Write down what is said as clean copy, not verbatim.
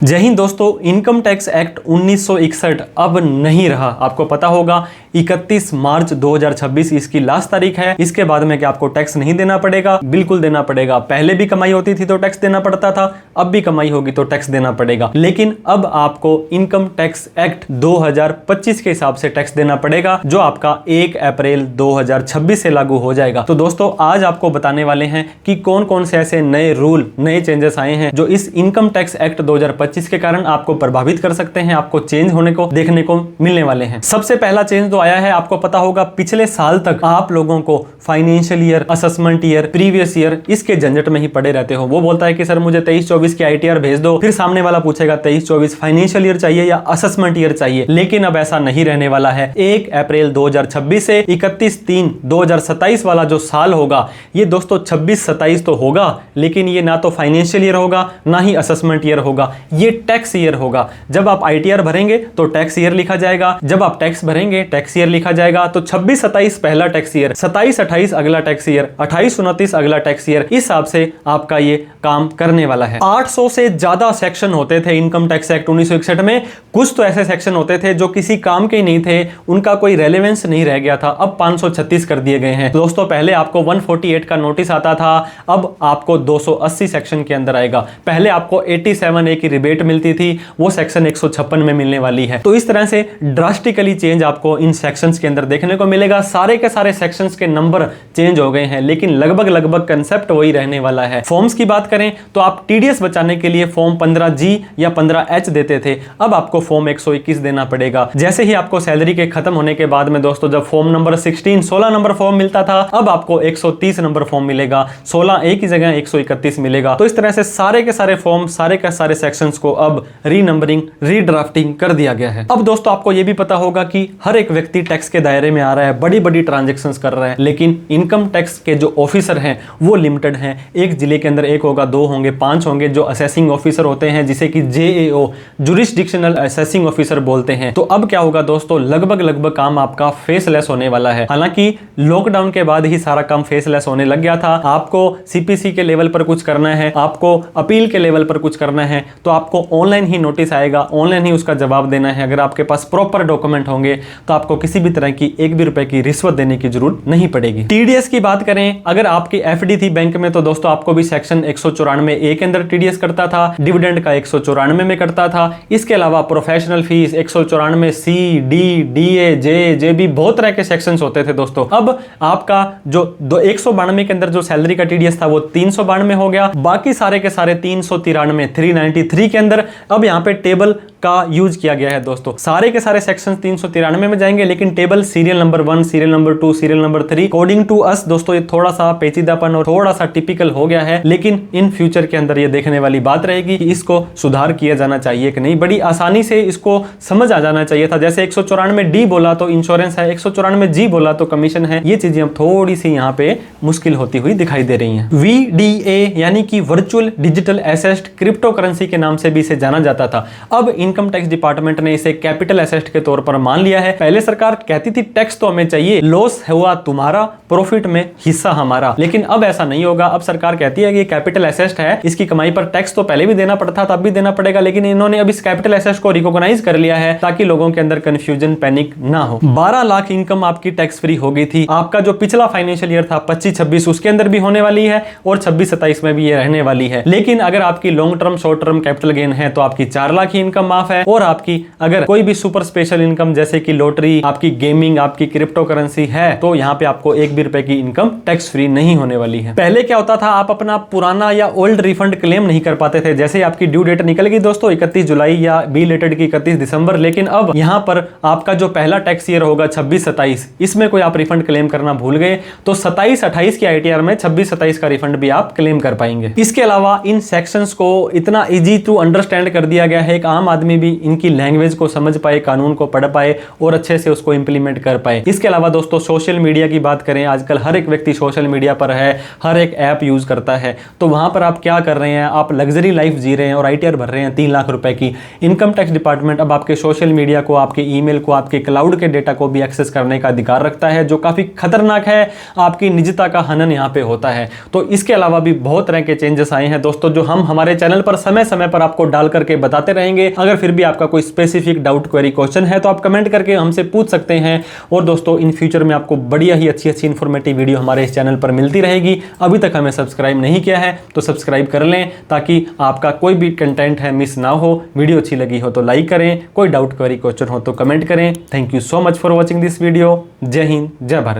जय हिंद दोस्तों, income tax act 1961 अब नहीं रहा। आपको पता होगा 31 मार्च 2026 इसकी लास्ट तारीख है। इसके बाद में क्या आपको टैक्स नहीं देना पड़ेगा? बिल्कुल देना पड़ेगा। पहले भी कमाई होती थी तो टैक्स देना पड़ता था, अब भी कमाई होगी तो टैक्स देना पड़ेगा। लेकिन अब आपको इनकम टैक्स एक्ट 2025 के हिसाब से टैक्स देना पड़ेगा, जो आपका 1 अप्रैल 2026 से लागू हो जाएगा। तो दोस्तों आज आपको बताने वाले हैं कि कौन कौन से ऐसे नए रूल, नए चेंजेस आए हैं जो इस इनकम टैक्स एक्ट 2025 के कारण आपको प्रभावित कर सकते हैं, आपको चेंज होने को देखने को मिलने वाले हैं। सबसे पहला चेंज तो आया है, आपको पता होगा पिछले साल तक आप लोगों को financial year, assessment year, previous year इसके झंझट में ही पड़े रहते हो। वो बोलता है कि सर मुझे 23-24 की आईटीआर भेज दो, फिर सामने वाला पूछेगा 23-24 फाइनेंशियल ईयर चाहिए या असेसमेंट ईयर चाहिए। लेकिन अब ऐसा नहीं रहने वाला है। 1 अप्रैल 2026 से 31/3/2027 वाला जो साल होगा, ये दोस्तों 26-27 तो होगा, लेकिन ये ना तो फाइनेंशियल ईयर होगा ना ही असेसमेंट ईयर होगा, ये टैक्स ईयर होगा। जब आप आईटीआर भरेंगे तो टैक्स ईयर लिखा जाएगा, जब आप टैक्स भरेंगे टैक्स ईयर लिखा जाएगा। तो 26-27 पहला टैक्स ईयर, 27-28 अगला टैक्स ईयर, 28-29 अगला टैक्स ईयर, इस हिसाब से आपका ये काम करने वाला है। 800 से ज्यादा सेक्शन होते थे इनकम टैक्स एक्ट 1961 में। कुछ तो ऐसे सेक्शन होते थे जो किसी काम के ही नहीं थे, उनका कोई रेलेवेंस नहीं रह गया था। अब 536 कर दिए गए हैं। दोस्तों पहले आपको 148 का नोटिस आता था, अब आपको 280 सेक्शन के अंदर आएगा। पहले आपको 87A की रिबेट मिलती थी, वो सेक्शन 156 में मिलने वाली है। तो इस तरह से ड्रास्टिकली चेंज आपको इन सेक्शंस के अंदर देखने को मिलेगा। सारे के सारे सेक्शंस के नंबर चेंज हो गए हैं, लेकिन लगभग कंसेप्ट वही रहने वाला है। फॉर्म्स की बात करें तो आप टीडीएस बचाने के लिए फॉर्म 15G या 15H देते थे, अब आपको फॉर्म 121 देना पड़ेगा। जैसे ही आपको सैलरी के खत्म होने के बाद में दोस्तों जब फॉर्म नंबर 16 नंबर फॉर्म मिलता था, अब आपको 130 नंबर फॉर्म मिलेगा, 16A की जगह 131 मिलेगा। तो इस तरह से सारे के सारे फॉर्म, सारे के सारे सेक्शंस को अब रीनंबरिंग, रीड्राफ्टिंग कर दिया गया है। अब दोस्तों आपको यह भी पता होगा कि हर एक व्यक्ति टैक्स के दायरे में आ रहा है, बड़ी बड़ी ट्रांजैक्शंस कर रहा है, लेकिन इनकम टैक्स के जो ऑफिसर हैं वो लिमिटेड हैं। एक जिले के अंदर 1 होगा, 2 होंगे, 5 होंगे जो असेसिंग ऑफिसर होते हैं, जिसे कि JAO, जुरिस्डिक्शनल असेसिंग ऑफिसर बोलते हैं। तो अब क्या होगा दोस्तों, लगभग काम आपका फेसलेस होने वाला है। हालांकि लॉकडाउन के बाद ही सारा काम फेसलेस होने लग गया था। आपको CPC के लेवल पर कुछ करना है, आपको अपील के लेवल पर कुछ करना है, तो आपको ऑनलाइन ही नोटिस आएगा, ऑनलाइन ही उसका जवाब देना है। अगर आपके पास प्रॉपर डॉक्यूमेंट होंगे तो आपको किसी भी तरह की 1 भी रुपए की रिश्वत देने की जरूरत नहीं पड़ेगी। टीडीएस की बात करें, अगर आपकी एफडी थी बैंक में तो दोस्तों आपको भी सेक्शन 194A के अंदर टीडीएस करता था, डिविडेंड का 194 में करता था। इसके अलावा professional fees 194C, D, DA, J, JB, बहुत तरह के सेक्शंस होते थे दोस्तों। अब आपका जो 192 के अंदर जो सैलरी का टीडीएस था वो 392 हो गया, बाकी सारे के सारे 393, 393 के अंदर अब यहाँ पे टेबल का यूज किया गया है दोस्तों। सारे के सारे सेक्शन 393 में जाएंगे, लेकिन table serial number 1, serial number 2, serial number 3 according to us दोस्तों ये थोड़ा सा पेचीदापन और थोड़ा सा टिपिकल हो गया है, लेकिन इन फ्यूचर के अंदर ये देखने वाली बात रहेगी कि इसको सुधार किया जाना चाहिए कि नहीं। बड़ी आसानी से इसको समझ आ जाना चाहिए था। जैसे 194D बोला तो इंश्योरेंस है, 194G बोला तो कमीशन है। ये चीजें अब थोड़ी सी यहाँ पे मुश्किल होती हुई दिखाई दे रही हैं। VDA यानी कि virtual digital asset crypto currency के नाम से भी इसे जाना जाता था, अब इनकम टैक्स डिपार्टमेंट ने इसे कैपिटल एसेट के तौर पर मान लिया है। पहले सरकार कहती थी टैक्स तो हमें चाहिए, लॉस हुआ तुम्हारा, प्रॉफिट में हिस्सा हमारा, लेकिन अब ऐसा नहीं होगा। अब सरकार कहती है कि कैपिटल एसेट है, इसकी कमाई पर टैक्स तो पहले भी देना पड़ता था, अब भी देना पड़ेगा, लेकिन इन्होंने अब इस कैपिटल एसेट को रिकॉग्नाइज कर लिया है ताकि लोगों के अंदर कंफ्यूजन, पैनिक ना हो। 12 लाख इनकम आपकी टैक्स फ्री हो गई थी। आपका जो पिछला फाइनेंशियल ईयर था 25-26 उसके अंदर भी होने वाली है और 26-27 में भी ये रहने वाली है। लेकिन अगर आपकी long term, short term capital gain है तो आपकी 4 लाख की इनकम माफ है, और आपकी अगर कोई भी सुपर स्पेशल इनकम जैसे कि लॉटरी, आपकी गेमिंग, आपकी क्रिप्टो करेंसी है तो यहाँ पे आपको 1 भी रुपए की इनकम टैक्स फ्री नहीं होने वाली है। पहले क्या होता था, आप अपना पुराना या ओल्ड रिफंड क्लेम नहीं कर पाते थे। जैसे आपकी ड्यू डेट निकल गई दोस्तों 31 जुलाई या बी लेटेड की 31 दिसंबर, लेकिन अब यहाँ पर आपका जो पहला टैक्स ईयर होगा 26-27, इसमें कोई आप रिफंड क्लेम करना भूल गए तो 27-28 की आईटीआर में 26-27 का रिफंड भी आप क्लेम कर पाएंगे। इसके अलावा इन सेक्शंस को इतना इजी टू अंडरस्टैंड कर दिया गया है, एक आम आदमी आदमी भी इनकी लैंग्वेज को समझ पाए, कानून को पढ़ पाए और अच्छे से उसको इंप्लीमेंट कर पाए। इसके अलावा दोस्तों सोशल मीडिया की बात करें, आजकल हर एक व्यक्ति सोशल मीडिया पर है, हर एक ऐप यूज करता है। तो वहां पर आप क्या कर रहे हैं, आप लग्जरी लाइफ जी रहे हैं और आईटीआर भर रहे हैं 3 लाख रुपए की। इनकम टैक्स डिपार्टमेंट अब आपके सोशल मीडिया को, आपके ईमेल को, आपके क्लाउड के डेटा को भी एक्सेस करने का अधिकार रखता है, जो काफी खतरनाक है। आपकी निजता का हनन यहाँ पे होता है। तो इसके अलावा भी बहुत तरह के चेंजेस आए हैं दोस्तों, जो हम हमारे चैनल पर समय समय पर आपको डाल करके बताते रहेंगे। अगर फिर भी आपका कोई स्पेसिफिक डाउट, क्वेरी, क्वेश्चन है तो आप कमेंट करके हमसे पूछ सकते हैं। और दोस्तों इन फ्यूचर में आपको बढ़िया ही अच्छी अच्छी इंफॉर्मेटिव वीडियो हमारे इस चैनल पर मिलती रहेगी। अभी तक हमें सब्सक्राइब नहीं किया है तो सब्सक्राइब कर लें, ताकि आपका कोई भी कंटेंट है मिस ना हो। वीडियो अच्छी लगी हो तो लाइक करें, कोई डाउट, क्वेरी, क्वेश्चन हो तो कमेंट करें। Thank you so much for watching this video. जय हिंद, जय भारत।